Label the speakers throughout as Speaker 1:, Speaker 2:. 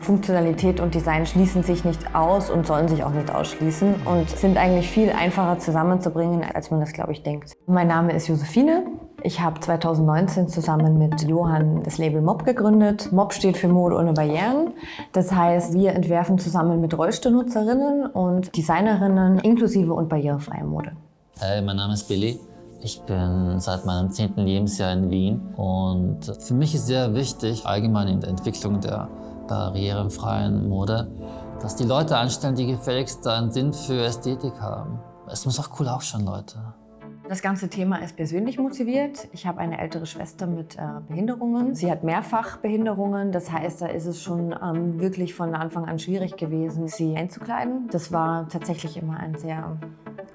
Speaker 1: Funktionalität und Design schließen sich nicht aus und sollen sich auch nicht ausschließen und sind eigentlich viel einfacher zusammenzubringen, als man das, glaube ich, denkt. Mein Name ist Josephine. Ich habe 2019 zusammen mit Johann das Label MOB gegründet. MOB steht für Mode ohne Barrieren. Das heißt, wir entwerfen zusammen mit Rollstuhlnutzerinnen und Designerinnen inklusive und barrierefreie Mode.
Speaker 2: Hey, mein Name ist Billy. Ich bin seit meinem 10. Lebensjahr in Wien und für mich ist sehr wichtig, allgemein in der Entwicklung der barrierefreien Mode, dass die Leute anstellen, die gefälligst einen Sinn für Ästhetik haben. Es muss auch cool ausschauen, Leute.
Speaker 1: Das ganze Thema ist persönlich motiviert. Ich habe eine ältere Schwester mit Behinderungen. Sie hat Mehrfachbehinderungen. Das heißt, da ist es schon wirklich von Anfang an schwierig gewesen, sie einzukleiden. Das war tatsächlich immer ein sehr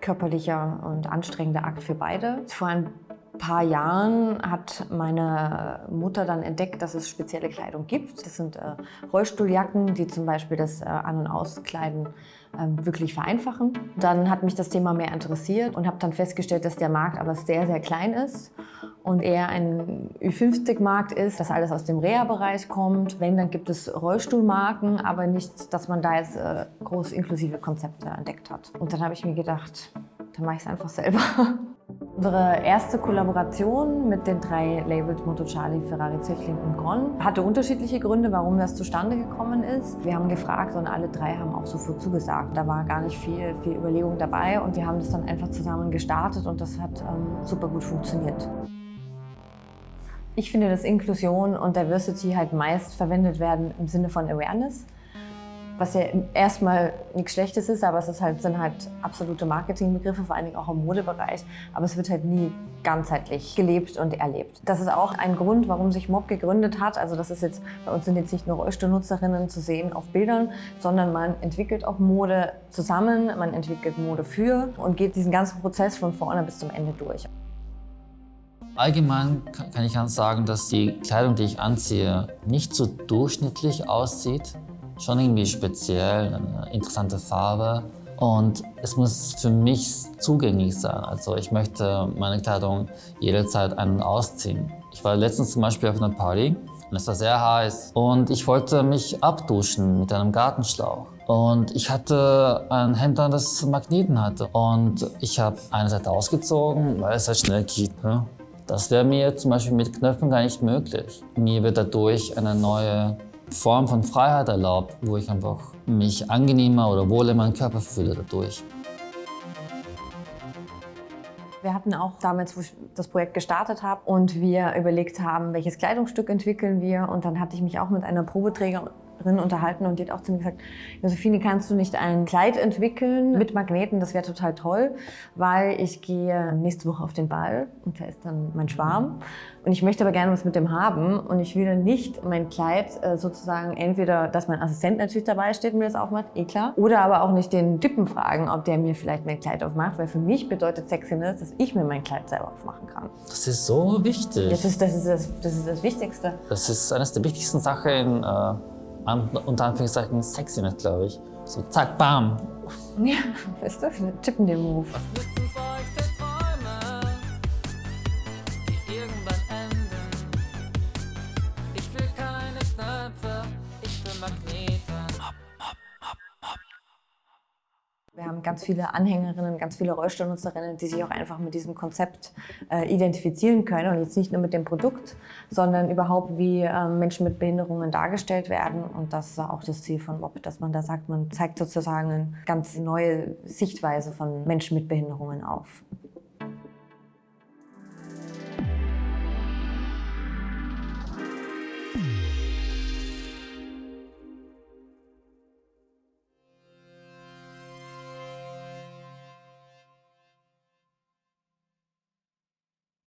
Speaker 1: körperlicher und anstrengender Akt für beide. Vor ein paar Jahren hat meine Mutter dann entdeckt, dass es spezielle Kleidung gibt. Das sind Rollstuhljacken, die zum Beispiel das An- und Auskleiden wirklich vereinfachen. Dann hat mich das Thema mehr interessiert und habe dann festgestellt, dass der Markt aber sehr, sehr klein ist und eher ein Ü50-Markt ist, dass alles aus dem Reha-Bereich kommt. Wenn, dann gibt es Rollstuhlmarken, aber nicht, dass man da jetzt groß inklusive Konzepte entdeckt hat. Und dann habe ich mir gedacht, dann mache ich es einfach selber. Unsere erste Kollaboration mit den 3 Labels Moto Charlie, Ferrari, Zöchling und Gron hatte unterschiedliche Gründe, warum das zustande gekommen ist. Wir haben gefragt und alle 3 haben auch sofort zugesagt. Da war gar nicht viel Überlegung dabei und wir haben das dann einfach zusammen gestartet und das hat super gut funktioniert. Ich finde, dass Inklusion und Diversity halt meist verwendet werden im Sinne von Awareness. Was ja erstmal nichts Schlechtes ist, aber sind halt absolute Marketingbegriffe, vor allen Dingen auch im Modebereich. Aber es wird halt nie ganzheitlich gelebt und erlebt. Das ist auch ein Grund, warum sich MOB gegründet hat. Also das ist jetzt, bei uns sind jetzt nicht nur Rollstuhlnutzerinnen zu sehen auf Bildern, sondern man entwickelt auch Mode zusammen, man entwickelt Mode für und geht diesen ganzen Prozess von vorne bis zum Ende durch.
Speaker 2: Allgemein kann ich ganz sagen, dass die Kleidung, die ich anziehe, nicht so durchschnittlich aussieht. Schon irgendwie speziell, eine interessante Farbe. Und es muss für mich zugänglich sein. Also ich möchte meine Kleidung jederzeit ein- und ausziehen. Ich war letztens zum Beispiel auf einer Party und es war sehr heiß. Und ich wollte mich abduschen mit einem Gartenschlauch. Und ich hatte ein Hemd an, das Magneten hatte. Und ich habe eine Seite ausgezogen, weil es halt schnell geht. Ne? Das wäre mir zum Beispiel mit Knöpfen gar nicht möglich. Mir wird dadurch eine neue Form von Freiheit erlaubt, wo ich einfach mich angenehmer oder wohl in meinem Körper fühle dadurch.
Speaker 1: Wir hatten auch damals, wo ich das Projekt gestartet habe und wir überlegt haben, welches Kleidungsstück entwickeln wir. Und dann hatte ich mich auch mit einer Probeträgerin unterhalten und die hat auch zu mir gesagt, Josephine, kannst du nicht ein Kleid entwickeln mit Magneten? Das wäre total toll, weil ich gehe nächste Woche auf den Ball und da ist dann mein Schwarm. Und ich möchte aber gerne was mit dem haben und ich will dann nicht mein Kleid sozusagen entweder, dass mein Assistent natürlich dabei steht und mir das aufmacht, eh klar, oder aber auch nicht den Typen fragen, ob der mir vielleicht mein Kleid aufmacht, weil für mich bedeutet Sexiness, dass ich mir mein Kleid selber aufmachen kann.
Speaker 2: Das ist so wichtig.
Speaker 1: Das ist das Wichtigste.
Speaker 2: Das ist eines der wichtigsten Sachen in unter Anführungszeichen Sexiness, glaube ich. So zack, bam.
Speaker 1: Ja, weißt du, wir tippen den Move.
Speaker 3: Was nützen feuchte Träume, die irgendwann enden? Ich will keine Knöpfe, ich will Magneten.
Speaker 1: Wir haben ganz viele Anhängerinnen, ganz viele Rollstuhlnutzerinnen, die sich auch einfach mit diesem Konzept identifizieren können und jetzt nicht nur mit dem Produkt, sondern überhaupt, wie Menschen mit Behinderungen dargestellt werden. Und das ist auch das Ziel von MOB, dass man da sagt, man zeigt sozusagen eine ganz neue Sichtweise von Menschen mit Behinderungen auf.